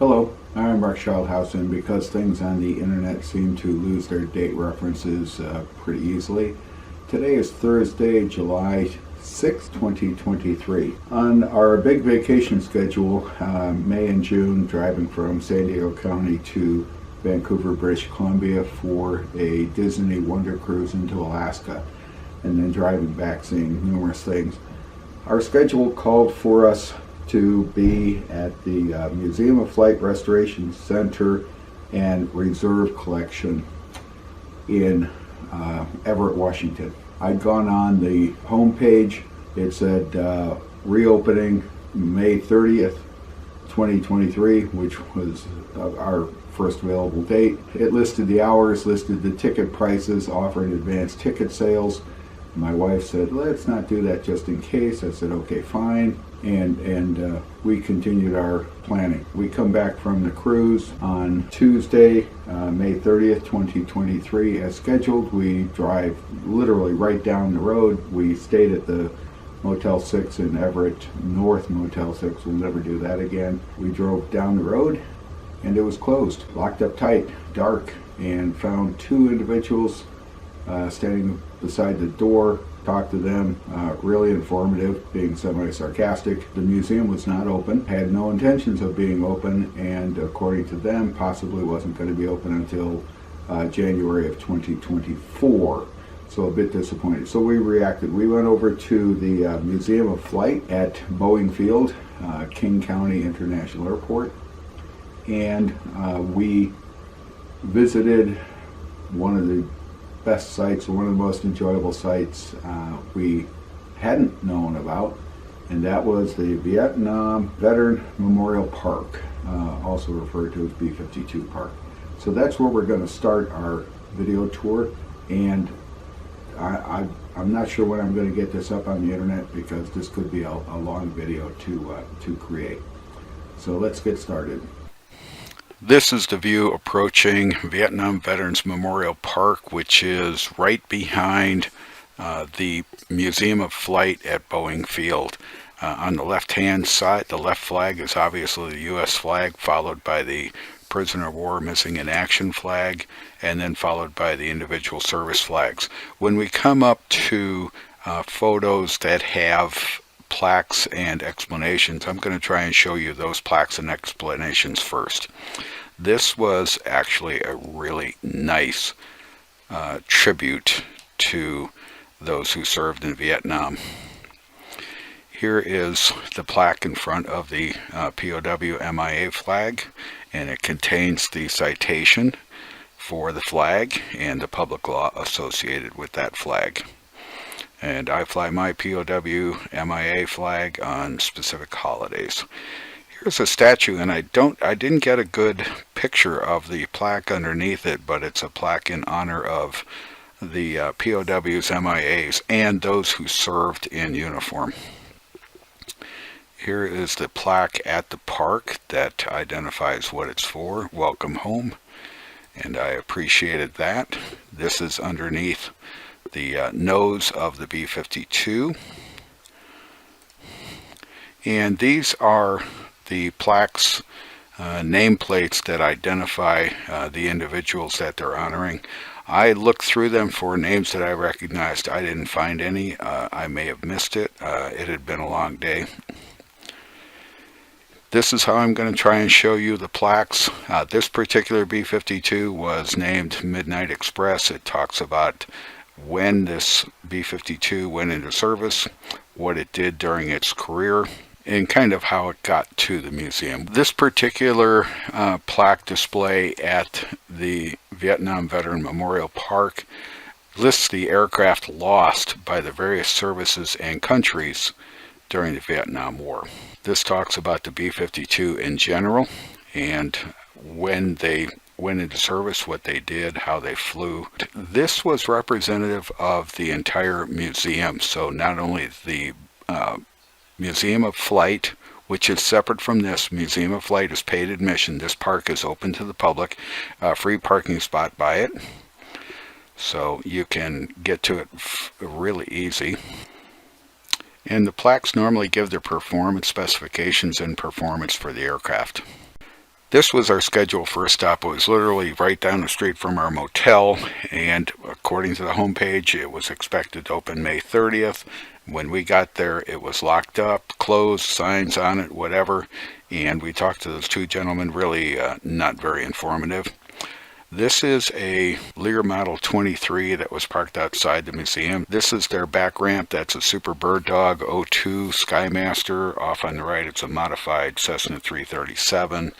Hello, I'm Mark Schildhaus, and because things on the internet seem to lose their date references pretty easily, today is Thursday, July 6, 2023. On our big vacation schedule, May and June, driving from San Diego County to Vancouver, British Columbia for a Disney Wonder Cruise into Alaska, and then driving back seeing numerous things. Our schedule called for us to be at the Museum of Flight Restoration Center and Reserve Collection in Everett, Washington. I'd gone on the homepage. It said reopening May 30th, 2023, which was our first available date. It listed the hours, listed the ticket prices, offering advanced ticket sales. My wife said, let's not do that just in case. I said, okay, fine. And we continued our planning. We come back from the cruise on Tuesday, May 30th, 2023, as scheduled. We drive literally right down the road. We stayed at the Motel 6 in Everett, North Motel 6. We'll never do that again. We drove down the road and it was closed, locked up tight, dark, and found two individuals standing beside the door. Talked to them, really informative, being semi-sarcastic. The museum was not open, had no intentions of being open, and according to them, possibly wasn't going to be open until January of 2024. So a bit disappointed. So we reacted. We went over to the Museum of Flight at Boeing Field, King County International Airport, and we visited one of the best sites, one of the most enjoyable sites we hadn't known about, and that was the Vietnam Veteran Memorial Park, also referred to as B-52 Park. So that's where we're going to start our video tour, and I'm not sure when I'm going to get this up on the internet because this could be a long video to create. So let's get started. This is the view approaching Vietnam Veterans Memorial Park, which is right behind the Museum of Flight at Boeing Field. On the left-hand side, the left flag is obviously the U.S. flag, followed by the Prisoner of War Missing in Action flag, and then followed by the individual service flags. When we come up to photos that have plaques and explanations, I'm going to try and show you those plaques and explanations first. This was actually a really nice tribute to those who served in Vietnam. Here is the plaque in front of the POW MIA flag, and it contains the citation for the flag and the public law associated with that flag. And I fly my POW MIA flag on specific holidays. Here's a statue, and I didn't get a good picture of the plaque underneath it, but it's a plaque in honor of the POWs, MIAs, and those who served in uniform. Here is the plaque at the park that identifies what it's for. Welcome home, and I appreciated that. This is underneath the nose of the B-52, and these are the plaques, nameplates that identify the individuals that they're honoring. I looked through them for names that I recognized. I didn't find any. I may have missed it. It had been a long day. This is how I'm going to try and show you the plaques. This particular B-52 was named Midnight Express. It talks about when this B-52 went into service, what it did during its career, and kind of how it got to the museum. This particular plaque display at the Vietnam Veteran Memorial Park lists the aircraft lost by the various services and countries during the Vietnam War. This talks about the B-52 in general and when they went into service, what they did, how they flew. This was representative of the entire museum, so not only the Museum of Flight, which is separate from this. Museum of Flight is paid admission. This park is open to the public, free parking spot by it, so you can get to it really easy. And the plaques normally give their performance specifications and performance for the aircraft. This was our scheduled first stop. It was literally right down the street from our motel, and according to the homepage, it was expected to open May 30th. When we got there, it was locked up, closed, signs on it, whatever, and we talked to those two gentlemen, really not very informative. This is a Lear Model 23 that was parked outside the museum. This is their back ramp. That's a Super Bird Dog 02 Skymaster. Off on the right, it's a modified Cessna 337,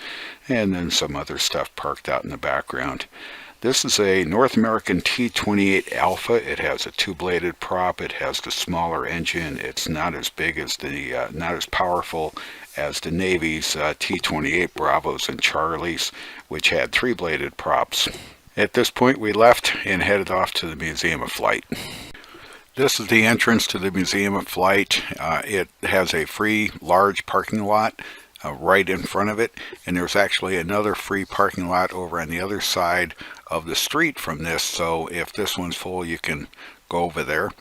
and then some other stuff parked out in the background. This is a North American T-28 Alpha. It has a two-bladed prop. It has the smaller engine. It's not as big as not as powerful as the Navy's T-28 Bravos and Charlies, which had three-bladed props. At this point, we left and headed off to the Museum of Flight. This is the entrance to the Museum of Flight. It has a free large parking lot right in front of it, and there's actually another free parking lot over on the other side of the street from this, so if this one's full, you can go over there.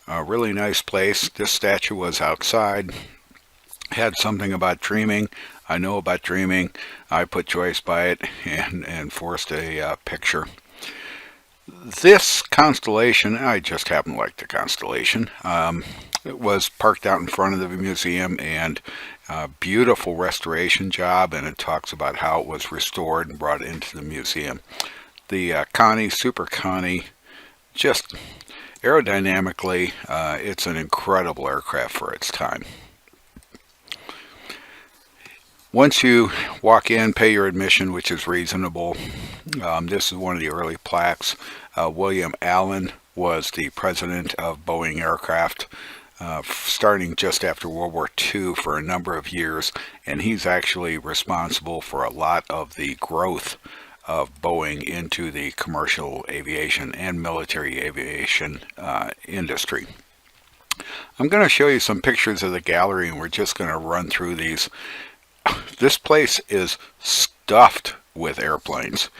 A really nice place. This statue was outside. Had something about dreaming. I know about dreaming. I put Joyce by it and forced a picture. This constellation, I just happen to like the constellation. It was parked out in front of the museum, and beautiful restoration job, and it talks about how it was restored and brought into the museum. The Connie, Super Connie, just aerodynamically, it's an incredible aircraft for its time. Once you walk in, pay your admission, which is reasonable. This is one of the early plaques. William Allen was the president of Boeing Aircraft, starting just after World War II for a number of years, and he's actually responsible for a lot of the growth of Boeing into the commercial aviation and military aviation industry. I'm going to show you some pictures of the gallery, and we're just going to run through these. This place is stuffed with airplanes,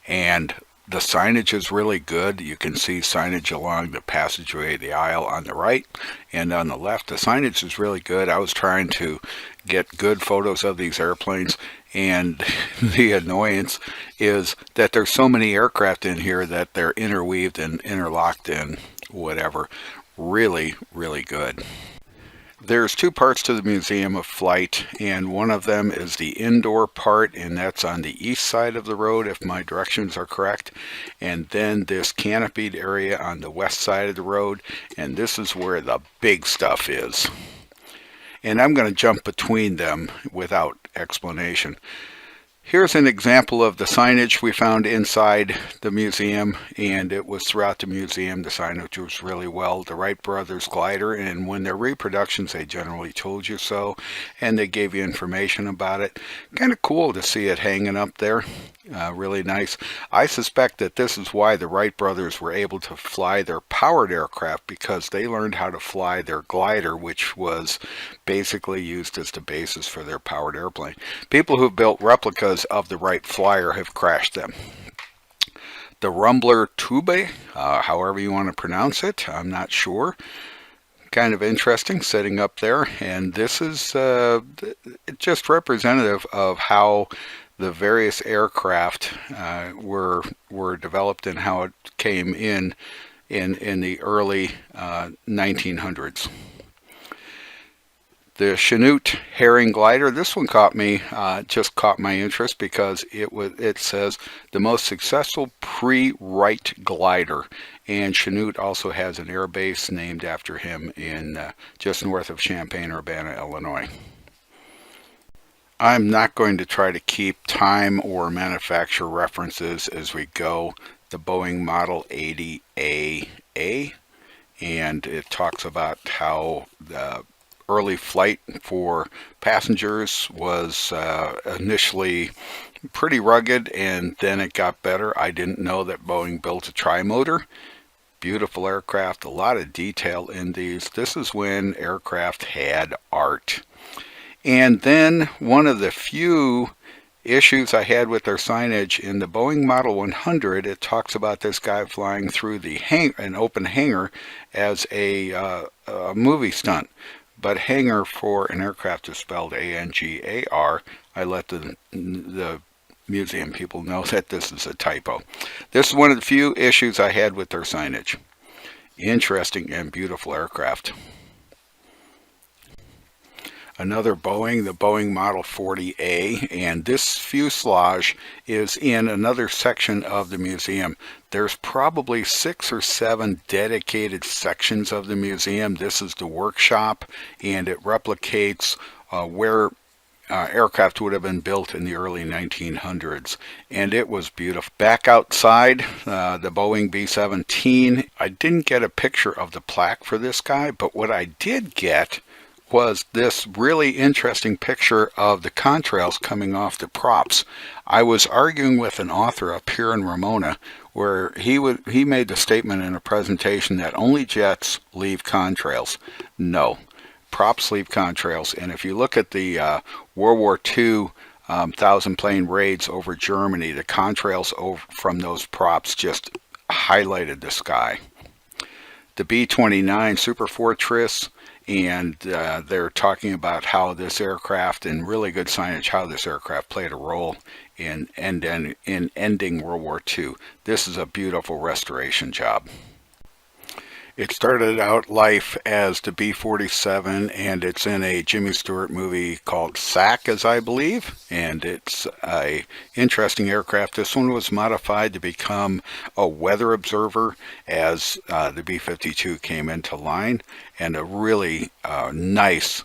and the signage is really good. You can see signage along the passageway, the aisle on the right, and on the left. The signage is really good. I was trying to get good photos of these airplanes, and the annoyance is that there's so many aircraft in here that they're interweaved and interlocked and whatever. Really, really good. There's two parts to the Museum of Flight, and one of them is the indoor part, and that's on the east side of the road, if my directions are correct. And then this canopied area on the west side of the road, and this is where the big stuff is. And I'm going to jump between them without explanation. Here's an example of the signage we found inside the museum, and it was throughout the museum. The signage was really well. The Wright brothers glider, and when they're reproductions, they generally told you so, and they gave you information about it. Kind of cool to see it hanging up there. Really nice. I suspect that this is why the Wright brothers were able to fly their powered aircraft, because they learned how to fly their glider, which was basically used as the basis for their powered airplane. People who built replicas of the Wright Flyer have crashed them. The Rumbler Tube, however you want to pronounce it, I'm not sure. Kind of interesting setting up there, and this is just representative of how the various aircraft were developed and how it came in the early 1900s. The Chinook herring glider, this one caught me, just caught my interest because it says the most successful pre-Wright glider, and Chinook also has an air base named after him in just north of Champaign-Urbana, Illinois. I'm not going to try to keep time or manufacturer references as we go. The Boeing Model 80AA, and it talks about how the early flight for passengers was initially pretty rugged, and then it got better. I didn't know that Boeing built a tri-motor. Beautiful aircraft, a lot of detail in these. This is when aircraft had art. And then one of the few issues I had with their signage in the Boeing Model 100, it talks about this guy flying through an open hangar as a movie stunt. But hangar for an aircraft is spelled A-N-G-A-R. I let the museum people know that this is a typo. This is one of the few issues I had with their signage. Interesting and beautiful aircraft. Another Boeing, the Boeing Model 40A, and this fuselage is in another section of the museum. There's probably 6 or 7 dedicated sections of the museum. This is the workshop, and it replicates where aircraft would have been built in the early 1900s, and it was beautiful. Back outside, the Boeing B-17, I didn't get a picture of the plaque for this guy, but what I did get was this really interesting picture of the contrails coming off the props. I was arguing with an author up here in Ramona where he made the statement in a presentation that only jets leave contrails. No, props leave contrails, and if you look at the World War II 1,000-plane raids over Germany, the contrails from those props just highlighted the sky. The B-29 Super Fortress, and they're talking about how this aircraft, and really good signage, how this aircraft played a role in ending World War II. This is a beautiful restoration job. It started out life as the B-47, and it's in a Jimmy Stewart movie called Sack, as I believe, and it's a interesting aircraft. This one was modified to become a weather observer as the B-52 came into line, and a really nice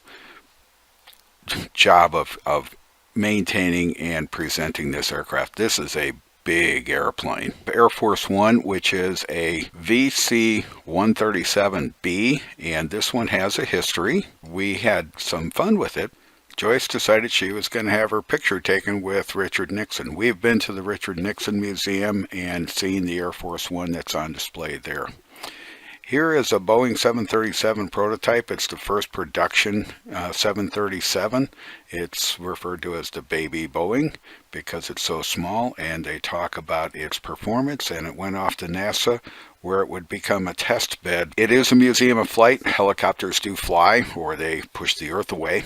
job of maintaining and presenting this aircraft. This is a big airplane. Air Force One, which is a VC-137B, and this one has a history. We had some fun with it. Joyce decided she was going to have her picture taken with Richard Nixon. We've been to the Richard Nixon Museum and seen the Air Force One that's on display there. Here is a Boeing 737 prototype. It's the first production 737. It's referred to as the baby Boeing because it's so small, and they talk about its performance, and it went off to NASA where it would become a test bed. It is a museum of flight. Helicopters do fly, or they push the earth away.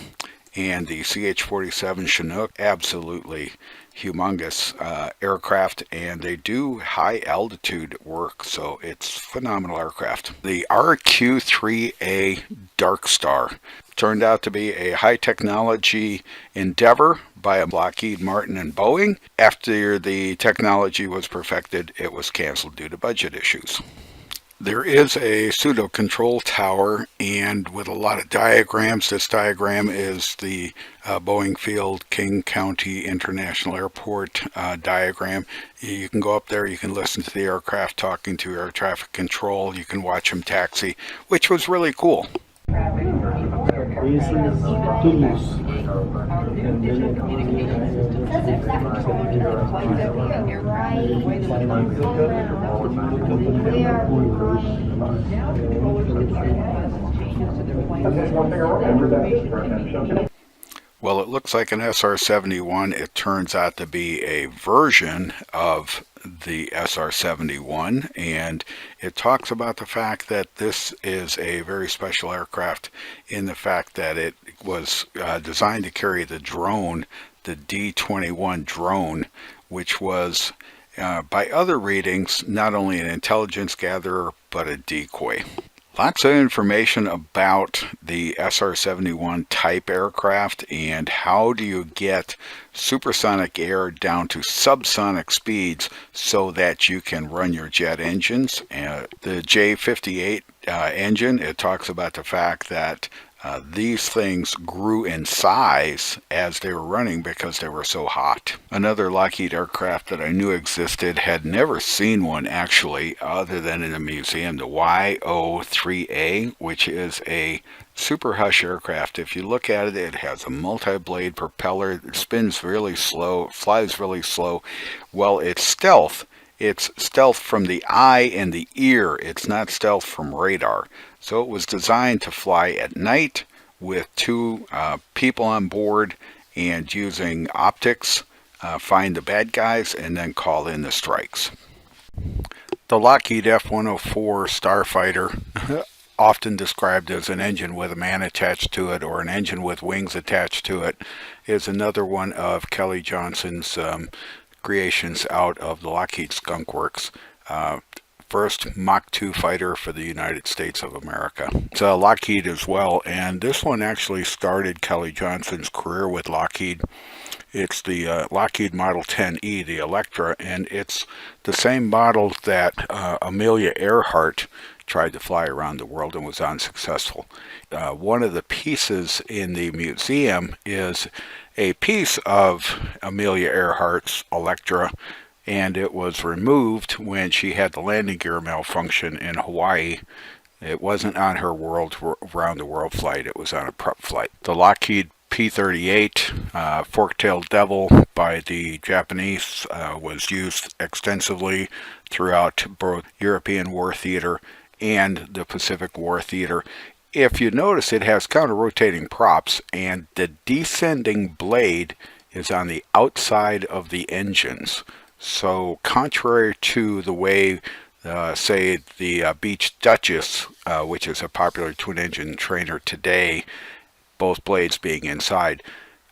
And the CH-47 Chinook, absolutely humongous aircraft, and they do high altitude work, so it's phenomenal aircraft. The RQ-3A Dark Star turned out to be a high technology endeavor by Lockheed Martin and Boeing. After the technology was perfected, it was canceled due to budget issues. There is a pseudo control tower, and with a lot of diagrams. This diagram is the Boeing Field King County International Airport diagram. You can go up there, you can listen to the aircraft talking to air traffic control, you can watch them taxi, which was really cool. Well, it looks like an SR-71. It turns out to be a version of the SR-71, and it talks about the fact that this is a very special aircraft in the fact that it was designed to carry the drone, the D-21 drone, which was by other readings not only an intelligence gatherer but a decoy. Lots of information about the SR-71 type aircraft and how do you get supersonic air down to subsonic speeds so that you can run your jet engines. The J58 engine, it talks about the fact that these things grew in size as they were running because they were so hot. Another Lockheed aircraft that I knew existed, had never seen one actually other than in a museum, the YO3A, which is a super hush aircraft. If you look at it, it has a multi-blade propeller, it spins really slow, flies really slow. Well, it's stealth. It's stealth from the eye and the ear. It's not stealth from radar. So it was designed to fly at night with two people on board and using optics, find the bad guys, and then call in the strikes. The Lockheed F-104 Starfighter, often described as an engine with a man attached to it or an engine with wings attached to it, is another one of Kelly Johnson's creations out of the Lockheed Skunk Works. First Mach 2 fighter for the United States of America. It's Lockheed as well, and this one actually started Kelly Johnson's career with Lockheed. It's the Lockheed Model 10E, the Electra, and it's the same model that Amelia Earhart tried to fly around the world and was unsuccessful. One of the pieces in the museum is a piece of Amelia Earhart's Electra, and it was removed when she had the landing gear malfunction in Hawaii. It wasn't on her round the world flight, it was on a prep flight. The Lockheed P-38 Fork-tailed Devil by the Japanese was used extensively throughout both European War Theater and the Pacific War Theater. If you notice, it has counter-rotating props, and the descending blade is on the outside of the engines. So contrary to the way, say, the Beech Duchess, which is a popular twin-engine trainer today, both blades being inside,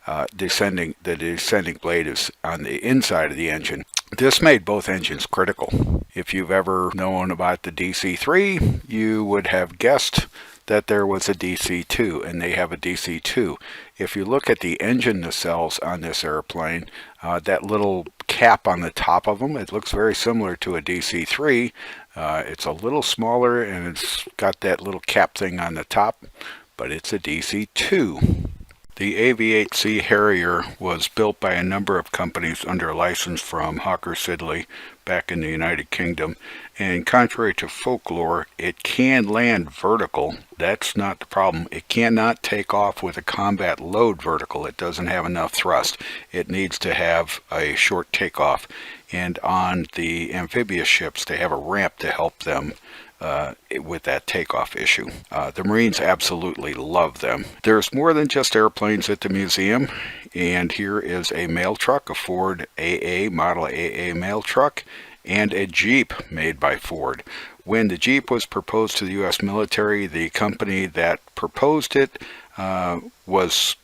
the descending blade is on the inside of the engine. This made both engines critical. If you've ever known about the DC-3, you would have guessed that there was a DC-2, and they have a DC-2. If you look at the engine nacelles on this airplane, that little cap on the top of them, it looks very similar to a DC-3. It's a little smaller, and it's got that little cap thing on the top, but it's a DC-2. The AV-8C Harrier was built by a number of companies under a license from Hawker Siddeley back in the United Kingdom, and contrary to folklore, it can land vertical. That's not the problem. It cannot take off with a combat load vertical. It doesn't have enough thrust. It needs to have a short takeoff, and on the amphibious ships they have a ramp to help them with that takeoff issue. The Marines absolutely love them. There's more than just airplanes at the museum, and here is a mail truck, a Ford AA, Model AA mail truck, and a Jeep made by Ford. When the Jeep was proposed to the U.S. military, the company that proposed it was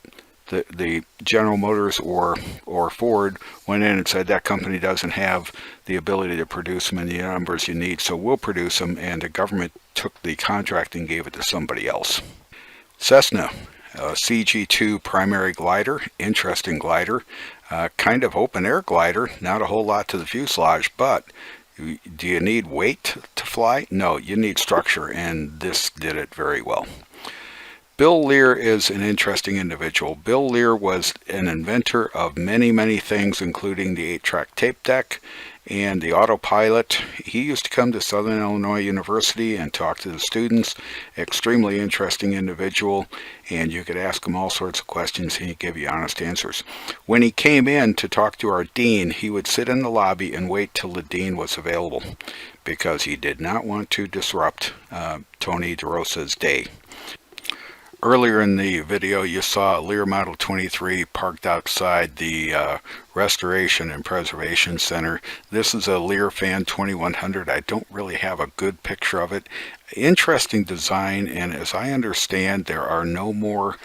the General Motors or Ford went in and said that company doesn't have the ability to produce them in the numbers you need, so we'll produce them, and the government took the contract and gave it to somebody else. Cessna, a CG-2 primary glider, interesting glider, kind of open air glider, not a whole lot to the fuselage, but do you need weight to fly? No, you need structure, and this did it very well. Bill Lear is an interesting individual. Bill Lear was an inventor of many, many things, including the 8-track tape deck and the autopilot. He used to come to Southern Illinois University and talk to the students. Extremely interesting individual, and you could ask him all sorts of questions and he'd give you honest answers. When he came in to talk to our dean, he would sit in the lobby and wait till the dean was available because he did not want to disrupt Tony DeRosa's day. Earlier in the video, you saw a Lear Model 23 parked outside the Restoration and Preservation Center. This is a Lear Fan 2100. I don't really have a good picture of it. Interesting design, and as I understand, there are no more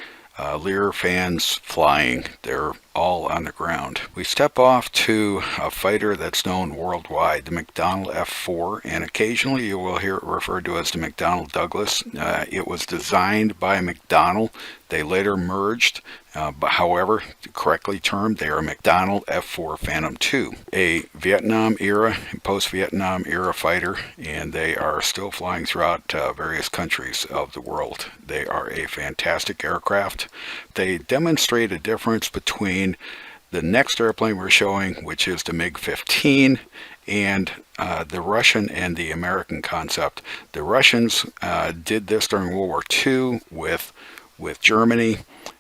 Lear fans flying. They're all on the ground. We step off to a fighter that's known worldwide, the McDonnell F-4, and occasionally you will hear it referred to as the McDonnell Douglas. It was designed by McDonnell. They later merged, but however, correctly termed, they are McDonnell F-4 Phantom II, a Vietnam era, post-Vietnam era fighter, and they are still flying throughout various countries of the world. They are a fantastic aircraft. They demonstrate a difference between the next airplane we're showing, which is the MiG-15, and the Russian and the American concept. The Russians did this during World War II with Germany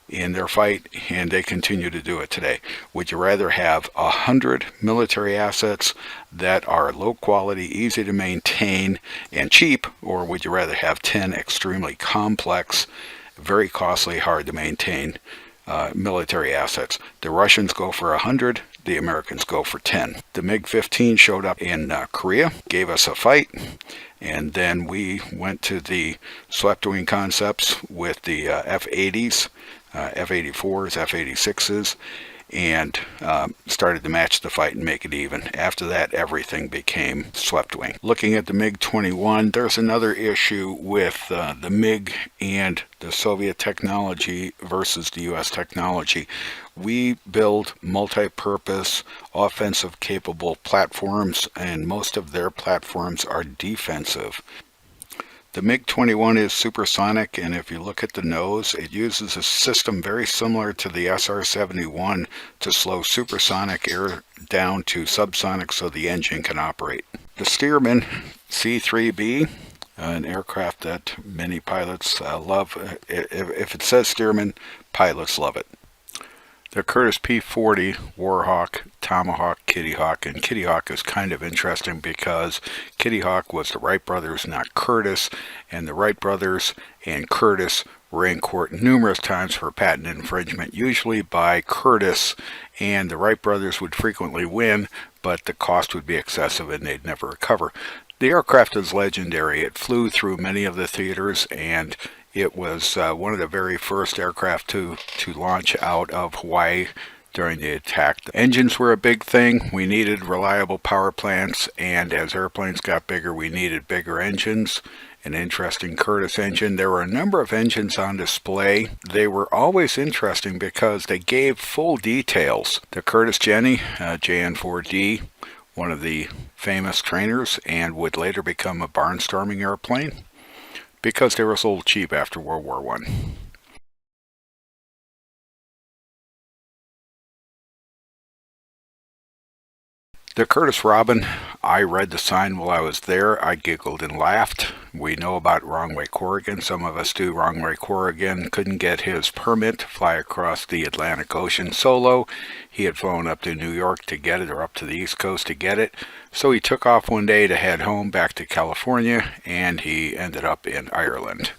in their fight, and they continue to do it today. Would you rather have 100 military assets that are low quality, easy to maintain, and cheap, or would you rather have 10 extremely complex, very costly, hard to maintain military assets? The Russians go for 100, the Americans go for 10. The MiG-15 showed up in Korea, gave us a fight, and then we went to the swept wing concepts with the F-80s, F-84s, F-86s, and started to match the fight and make it even. After that, everything became swept wing. Looking at the MiG-21, there's another issue with the MiG and the Soviet technology versus the U.S. technology. We build multi-purpose, offensive-capable platforms, and most of their platforms are defensive. The MiG-21 is supersonic, and if you look at the nose, it uses a system very similar to the SR-71 to slow supersonic air down to subsonic so the engine can operate. The Stearman C-3B, an aircraft that many pilots love. If it says Stearman, pilots love it. The Curtiss P-40, Warhawk, Tomahawk, Kitty Hawk, and Kitty Hawk is kind of interesting because Kitty Hawk was the Wright brothers, not Curtiss, and the Wright brothers and Curtiss were in court numerous times for patent infringement, usually by Curtiss, and the Wright brothers would frequently win, but the cost would be excessive and they'd never recover. The aircraft is legendary. It flew through many of the theaters, and it was one of the very first aircraft to launch out of Hawaii during the attack. The engines were a big thing. We needed reliable power plants, and as airplanes got bigger, we needed bigger engines. An interesting Curtiss engine. There were a number of engines on display. They were always interesting because they gave full details. The Curtiss Jenny, JN4D, one of the famous trainers, and would later become a barnstorming airplane, because they were sold cheap after World War I. The Curtiss Robin, I read the sign while I was there. I giggled and laughed. We know about Wrong-Way Corrigan. Some of us do. Wrong-Way Corrigan couldn't get his permit to fly across the Atlantic Ocean solo. He had flown up to New York to get it, or up to the East Coast to get it. So he took off one day to head home back to California, and he ended up in Ireland.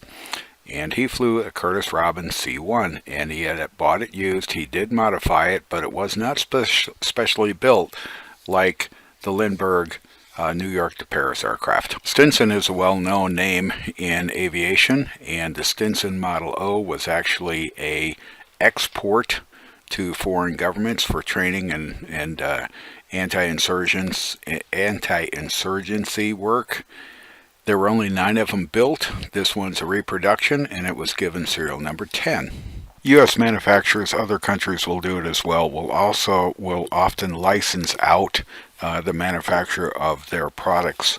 And he flew a Curtiss Robin C-1, and he had bought it used. He did modify it, but it was not specially built like the Lindbergh New York to Paris aircraft. Stinson is a well-known name in aviation, and the Stinson Model O was actually an export to foreign governments for training and anti-insurgency work. There were only 9 of them built. This one's a reproduction, and it was given serial number 10. U.S. manufacturers, other countries will do it as well, will often license out the manufacture of their products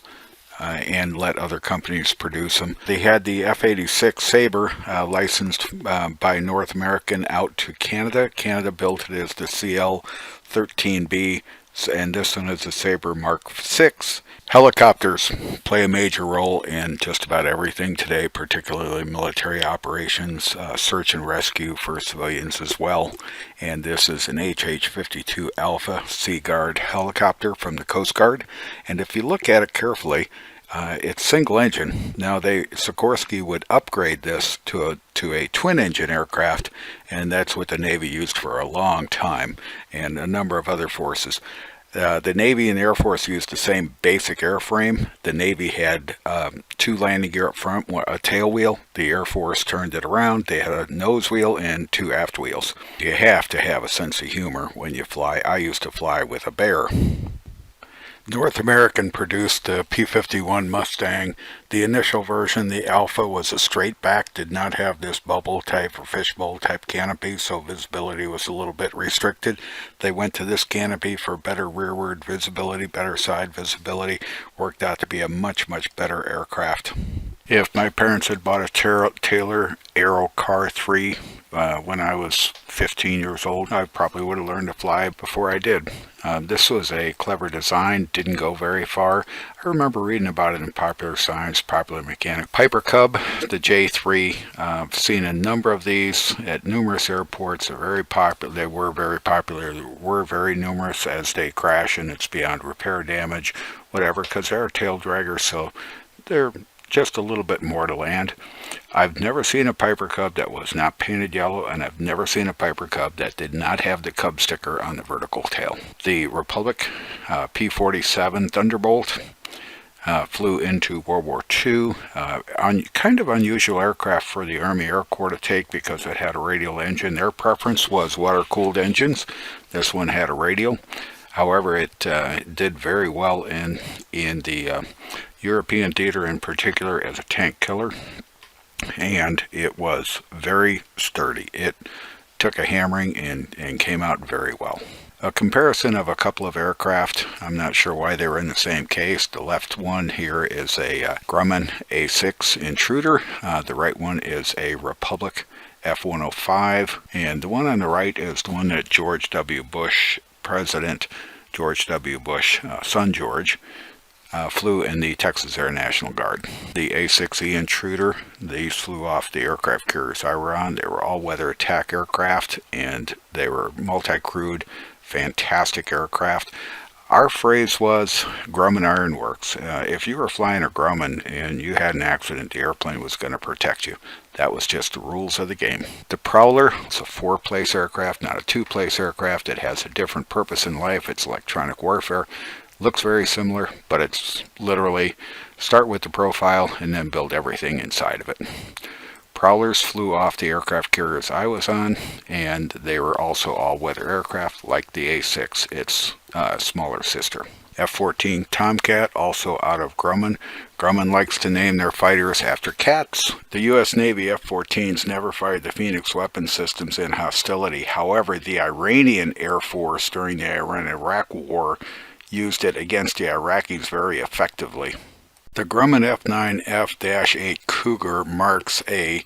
and let other companies produce them. They had the F-86 Sabre licensed by North American out to Canada. Canada built it as the CL-13B, and this one is the Sabre Mark 6. Helicopters play a major role in just about everything today, particularly military operations, search and rescue for civilians as well. And this is an HH-52 Alpha Sea Guard helicopter from the Coast Guard. And if you look at it carefully, it's single engine. Now Sikorsky would upgrade this to a twin engine aircraft, and that's what the Navy used for a long time, and a number of other forces. The Navy and the Air Force used the same basic airframe. The Navy had 2 landing gear up front, a tail wheel. The Air Force turned it around. They had a nose wheel and 2 aft wheels. You have to have a sense of humor when you fly. I used to fly with a bear. North American produced the P-51 Mustang. The initial version, the Alpha, was a straight back, did not have this bubble type or fishbowl type canopy, so visibility was a little bit restricted. They went to this canopy for better rearward visibility, better side visibility. Worked out to be a much, much better aircraft. If my parents had bought a Taylor Aerocar III when I was 15 years old, I probably would have learned to fly before I did. This was a clever design, didn't go very far. I remember reading about it in Popular Science, Popular Mechanics. Piper Cub, the J3, I've seen a number of these at numerous airports. They're very popular. They were very popular. They were very numerous as they crash and it's beyond repair damage, whatever, because they're tail draggers, so they're just a little bit more to land. I've never seen a Piper Cub that was not painted yellow, and I've never seen a Piper Cub that did not have the Cub sticker on the vertical tail. The Republic P-47 Thunderbolt, flew into World War II. Kind of unusual aircraft for the Army Air Corps to take because it had a radial engine. Their preference was water-cooled engines. This one had a radial. However, it did very well in the European theater, in particular as a tank killer, and it was very sturdy. It took a hammering and came out very well. A comparison of a couple of aircraft. I'm not sure why they were in the same case. The left one here is a Grumman A6 Intruder. The right one is a Republic F-105. And the one on the right is the one that George W. Bush, President George W. Bush, son George, flew in the Texas Air National Guard. The A6E Intruder, these flew off the aircraft carriers I were on. They were all-weather attack aircraft, and they were multi-crewed, fantastic aircraft. Our phrase was Grumman Iron Works. If you were flying a Grumman and you had an accident, the airplane was going to protect you. That was just the rules of the game. The Prowler is a 4-place aircraft, not a 2-place aircraft. It has a different purpose in life. It's electronic warfare. Looks very similar, but it's literally start with the profile and then build everything inside of it. Prowlers flew off the aircraft carriers I was on, and they were also all-weather aircraft like the A6, its smaller sister. F-14 Tomcat, also out of Grumman. Grumman likes to name their fighters after cats. The U.S. Navy F-14s never fired the Phoenix weapon systems in hostility. However, the Iranian Air Force during the Iran-Iraq War used it against the Iraqis very effectively. The Grumman F9 F-8 Cougar marks a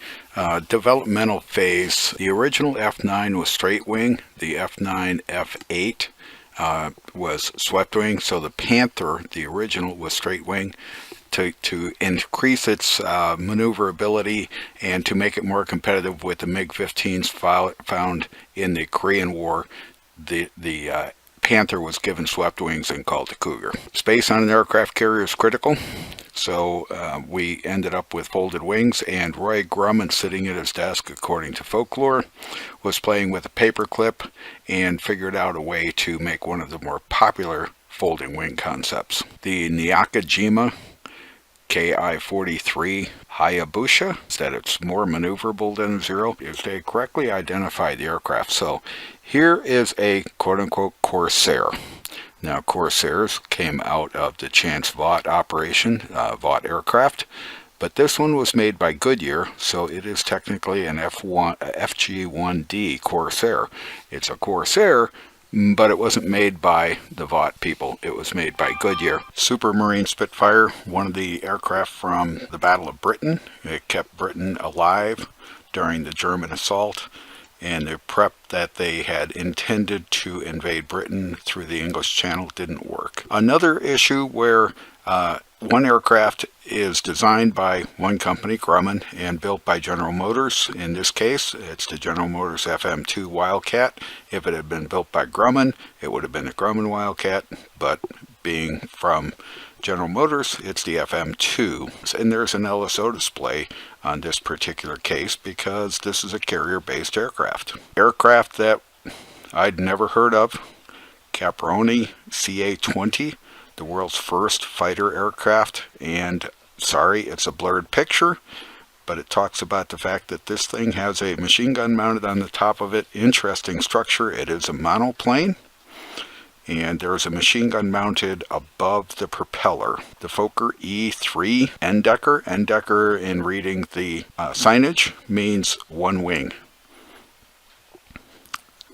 developmental phase. The original F9 was straight wing. The F9 F8 was swept wing. So the Panther, the original, was straight wing. To increase its maneuverability and to make it more competitive with the MiG-15s found in the Korean War, the Panther was given swept wings and called the Cougar. Space on an aircraft carrier is critical, so we ended up with folded wings, and Roy Grumman, sitting at his desk, according to folklore, was playing with a paperclip and figured out a way to make one of the more popular folding wing concepts. The Nakajima Ki-43 Hayabusa, that it's more maneuverable than a Zero, is they correctly identify the aircraft. So here is a quote-unquote Corsair. Now, Corsairs came out of the Chance Vought operation, Vought aircraft, but this one was made by Goodyear, so it is technically an FG-1D Corsair. It's a Corsair, but it wasn't made by the Vought people. It was made by Goodyear. Supermarine Spitfire, one of the aircraft from the Battle of Britain. It kept Britain alive during the German assault, and the prep that they had intended to invade Britain through the English Channel didn't work. Another issue where one aircraft is designed by one company, Grumman, and built by General Motors. In this case, it's the General Motors FM2 Wildcat. If it had been built by Grumman, it would have been the Grumman Wildcat, but being from General Motors, it's the FM2. And there's an LSO display on this particular case because this is a carrier-based aircraft. Aircraft that I'd never heard of, Caproni CA-20, the world's first fighter aircraft, and sorry, it's a blurred picture, but it talks about the fact that this thing has a machine gun mounted on the top of it. Interesting structure. It is a monoplane, and there's a machine gun mounted above the propeller. The Fokker E3 Endecker. Endecker, in reading the signage, means one wing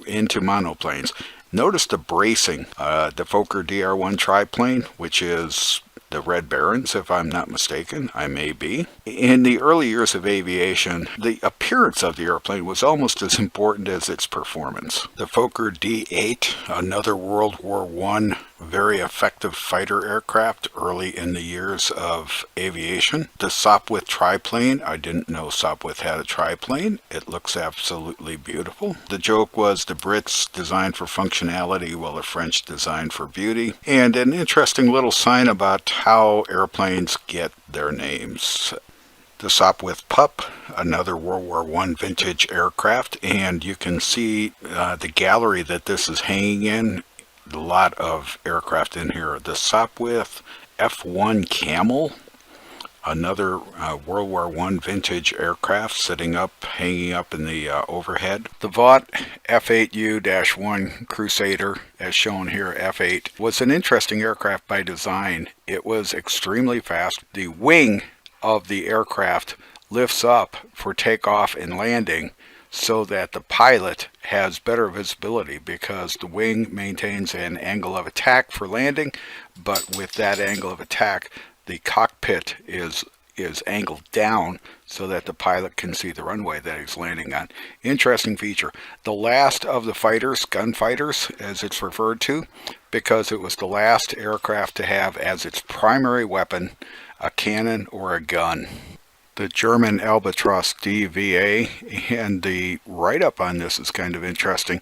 into monoplanes. Notice the bracing. The Fokker DR-1 triplane, which is the Red Barons, if I'm not mistaken. I may be. In the early years of aviation, the appearance of the airplane was almost as important as its performance. The Fokker D-8, another World War I very effective fighter aircraft early in the years of aviation. The Sopwith triplane, I didn't know Sopwith had a triplane. It looks absolutely beautiful. The joke was the Brits designed for functionality while the French designed for beauty. And an interesting little sign about how airplanes get their names. The Sopwith Pup, another World War I vintage aircraft, and you can see the gallery that this is hanging in. A lot of aircraft in here. The Sopwith F-1 Camel, another World War I vintage aircraft sitting up, hanging up in the overhead. The Vought F-8U-1 Crusader, as shown here, F-8, was an interesting aircraft by design. It was extremely fast. The wing of the aircraft lifts up for takeoff and landing so that the pilot has better visibility, because the wing maintains an angle of attack for landing, but with that angle of attack, the cockpit is angled down so that the pilot can see the runway that he's landing on. Interesting feature. The last of the fighters, gunfighters as it's referred to, because it was the last aircraft to have as its primary weapon a cannon or a gun. The German Albatros DVA, and the write-up on this is kind of interesting.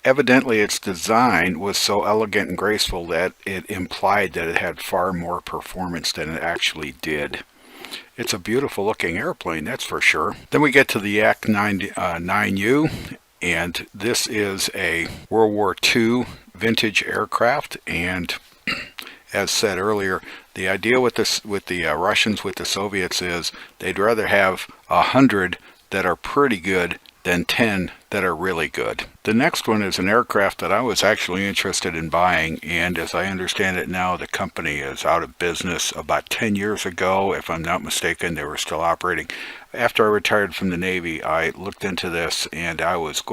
Evidently its design was so elegant and graceful that it implied that it had far more performance than it actually did. It's a beautiful looking airplane, that's for sure. Then we get to the Yak 9U, and this is a World War II vintage aircraft, and as said earlier, the idea with the Russians, with the Soviets, is they'd rather have 100 that are pretty good than 10 that are really good. The next one is an aircraft that I was actually interested in buying, and as I understand it now, the company is out of business. About 10 years ago, if I'm not mistaken, they were still operating. After I retired from the Navy, I looked into this, and I was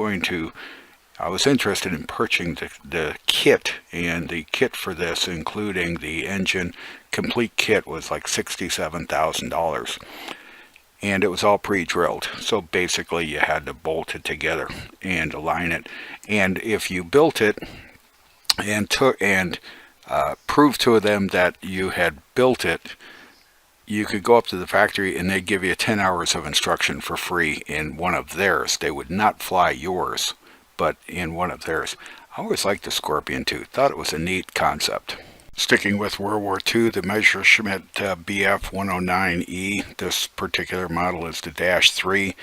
interested in purchasing the kit, and the kit for this, including the engine, complete kit, was like $67,000. And it was all pre-drilled, so basically you had to bolt it together and align it. And if you built it and proved to them that you had built it, you could go up to the factory and they'd give you 10 hours of instruction for free in one of theirs. They would not fly yours, but in one of theirs. I always liked the Scorpion too. Thought it was a neat concept. Sticking with World War II, the Messerschmitt Bf-109E, this particular model is the Dash 3,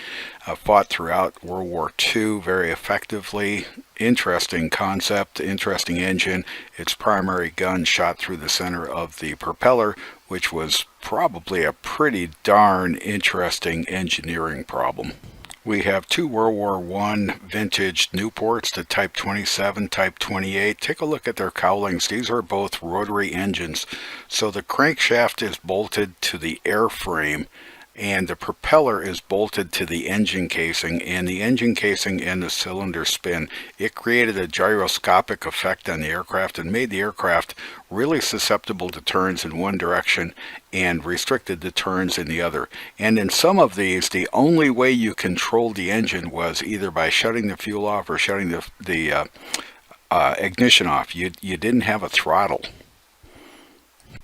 fought throughout World War II very effectively. Interesting concept, interesting engine. Its primary gun shot through the center of the propeller, which was probably a pretty darn interesting engineering problem. We have two World War I vintage Newports, the Type 27, Type 28. Take a look at their cowlings. These are both rotary engines. So the crankshaft is bolted to the airframe, and the propeller is bolted to the engine casing, and the engine casing and the cylinder spin. It created a gyroscopic effect on the aircraft and made the aircraft really susceptible to turns in one direction and restricted the turns in the other. And in some of these, the only way you controlled the engine was either by shutting the fuel off or shutting the ignition off. You didn't have a throttle.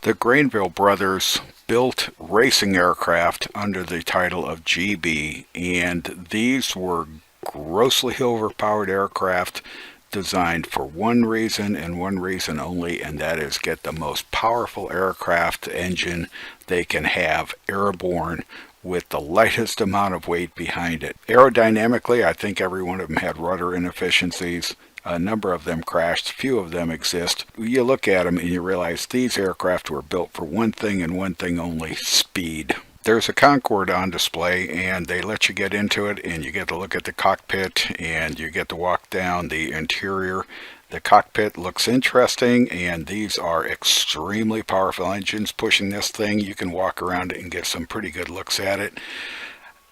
The Granville brothers built racing aircraft under the title of GB, and these were grossly overpowered aircraft designed for one reason and one reason only, and that is get the most powerful aircraft engine they can have airborne with the lightest amount of weight behind it. Aerodynamically, I think every one of them had rudder inefficiencies. A number of them crashed, few of them exist. You look at them and you realize these aircraft were built for one thing and one thing only: speed. There's a Concorde on display, and they let you get into it, and you get to look at the cockpit, and you get to walk down the interior. The cockpit looks interesting, and these are extremely powerful engines pushing this thing. You can walk around it and get some pretty good looks at it.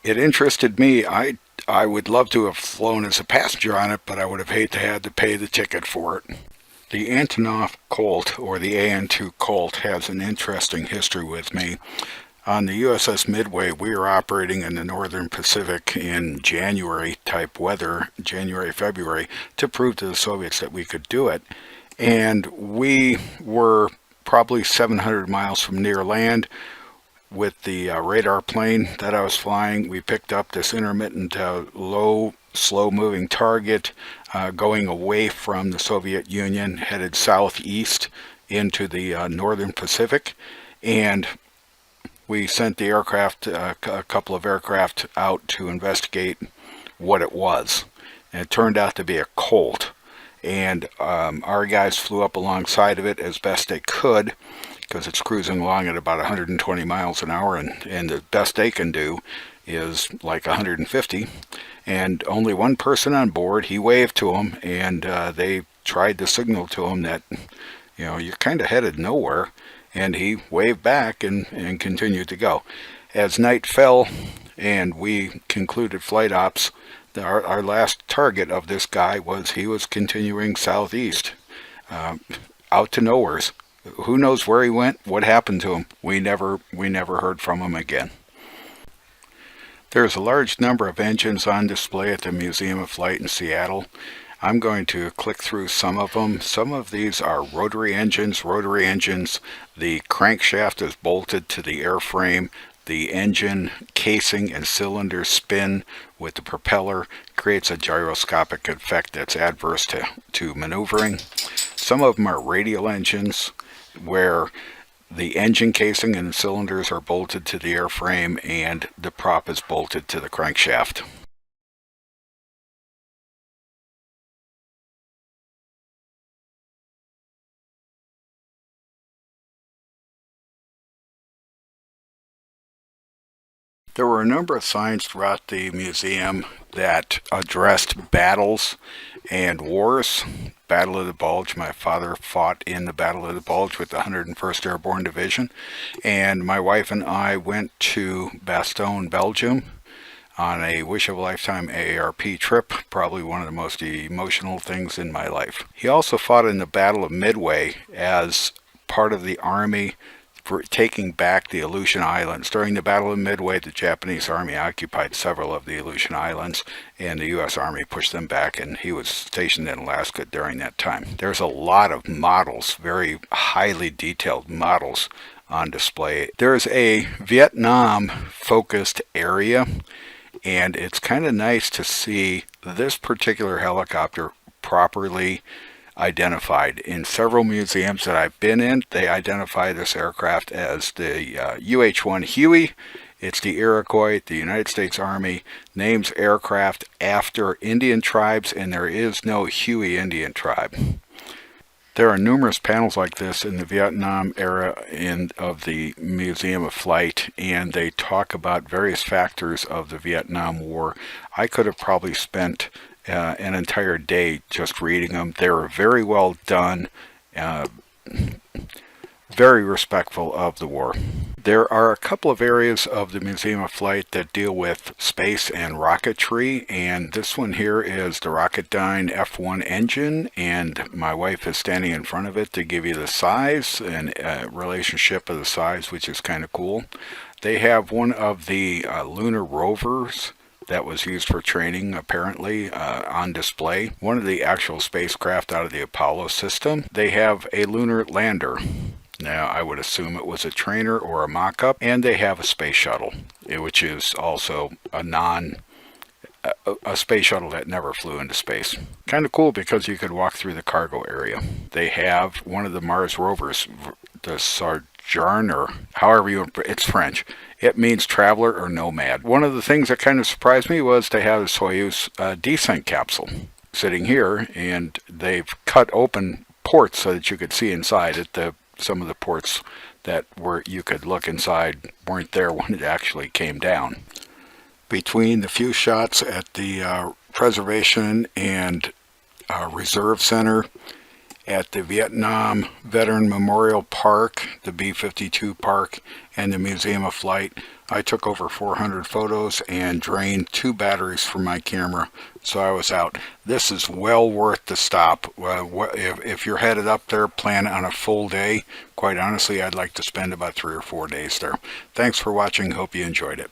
It interested me. I would love to have flown as a passenger on it, but I would have hated to have to pay the ticket for it. The Antonov Colt, or the AN-2 Colt, has an interesting history with me. On the USS Midway, we were operating in the Northern Pacific in January type weather, January, February, to prove to the Soviets that we could do it. And we were probably 700 miles from near land. With the radar plane that I was flying, we picked up this intermittent low, slow-moving target going away from the Soviet Union, headed southeast into the Northern Pacific, and we sent the aircraft, a couple of aircraft, out to investigate what it was. And it turned out to be a Colt. and our guys flew up alongside of it as best they could, because it's cruising along at about 120 miles an hour, and the best they can do is like 150, and only one person on board. He waved to them, and they tried to signal to him that, you know, you're kind of headed nowhere, and he waved back and continued to go. As night fell and we concluded flight ops, our last target of this guy he was continuing southeast, out to nowheres. Who knows where he went, what happened to him? We never heard from him again. There's a large number of engines on display at the Museum of Flight in Seattle. I'm going to click through some of them. Some of these are rotary engines. The crankshaft is bolted to the airframe. The engine casing and cylinders spin with the propeller, creates a gyroscopic effect that's adverse to maneuvering. Some of them are radial engines, where the engine casing and cylinders are bolted to the airframe and the prop is bolted to the crankshaft. There were a number of signs throughout the museum that addressed battles and wars. Battle of the Bulge, my father fought in the Battle of the Bulge with the 101st Airborne Division, and my wife and I went to Bastogne, Belgium on a wish of a lifetime AARP trip, probably one of the most emotional things in my life. He also fought in the Battle of Midway as part of the Army for taking back the Aleutian Islands. During the Battle of Midway, the Japanese Army occupied several of the Aleutian Islands, and the U.S. Army pushed them back, and he was stationed in Alaska during that time. There's a lot of models, very highly detailed models on display. There's a Vietnam-focused area, and it's kind of nice to see this particular helicopter properly identified. In several museums that I've been in, they identify this aircraft as the UH-1 Huey. It's the Iroquois. The United States Army names aircraft after Indian tribes, and there is no Huey Indian tribe. There are numerous panels like this in the Vietnam era of the Museum of Flight, and they talk about various factors of the Vietnam War. I could have probably spent an entire day just reading them. They were very well done, very respectful of the war. There are a couple of areas of the Museum of Flight that deal with space and rocketry, and this one here is the Rocketdyne F1 engine, and my wife is standing in front of it to give you the size and relationship of the size, which is kind of cool. They have one of the lunar rovers that was used for training, apparently, on display. One of the actual spacecraft out of the Apollo system. They have a lunar lander. Now, I would assume it was a trainer or a mock-up. And they have a space shuttle, which is also a space shuttle that never flew into space. Kind of cool because you could walk through the cargo area. They have one of the Mars rovers, the Sojourn, or however you, it's French. It means traveler or nomad. One of the things that kind of surprised me was they had a Soyuz descent capsule sitting here, and they've cut open ports so that you could see inside it. Some of the ports that you could look inside weren't there when it actually came down. Between the few shots at the Preservation and Reserve Center, at the Vietnam Veteran Memorial Park, the B-52 Park, and the Museum of Flight, I took over 400 photos and drained 2 batteries from my camera, so I was out. This is well worth the stop. If you're headed up there, plan on a full day. Quite honestly, I'd like to spend about 3 or 4 days there. Thanks for watching. Hope you enjoyed it.